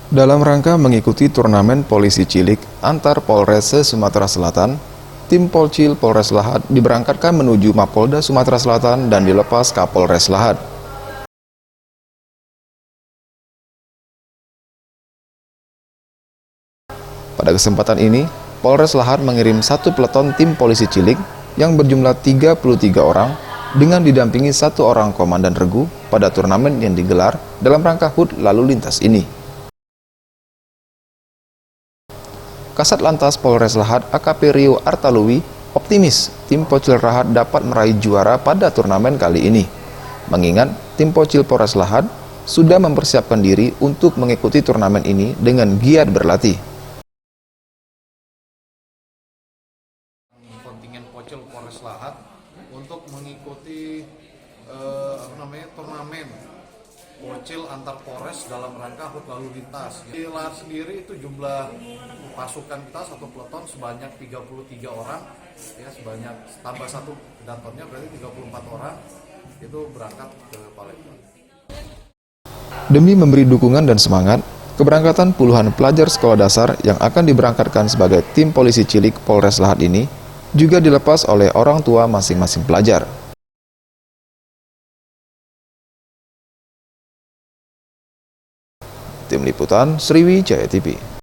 Dalam rangka mengikuti turnamen polisi cilik antar Polres Sumatera Selatan, tim Polcil Polres Lahad diberangkatkan menuju Mapolda Sumatera Selatan dan dilepas Kapolres Lahad. Pada kesempatan ini, Polres Lahad mengirim satu peleton tim polisi cilik yang berjumlah 33 orang dengan didampingi satu orang komandan regu pada turnamen yang digelar dalam rangka HUT lalu lintas ini. Kasat Lantas Polres Lahad AKP Rio Artalui optimis tim Polcil Lahad dapat meraih juara pada turnamen kali ini. Mengingat tim Polcil Polres Lahad sudah mempersiapkan diri untuk mengikuti turnamen ini dengan giat berlatih. Kontingen Polcil Polres Lahad untuk mengikuti turnamen Polcil antar Polres dalam rangka HUT lalu lintas. Di Lahad sendiri itu jumlah pasukan kita satu peleton sebanyak 33 orang, ya sebanyak tambah satu dantonnya berarti 34 orang itu berangkat ke Palembang. Demi memberi dukungan dan semangat, keberangkatan puluhan pelajar sekolah dasar yang akan diberangkatkan sebagai tim polisi cilik Polres Lahad ini juga dilepas oleh orang tua masing-masing pelajar. Tim Liputan Sriwijaya TV.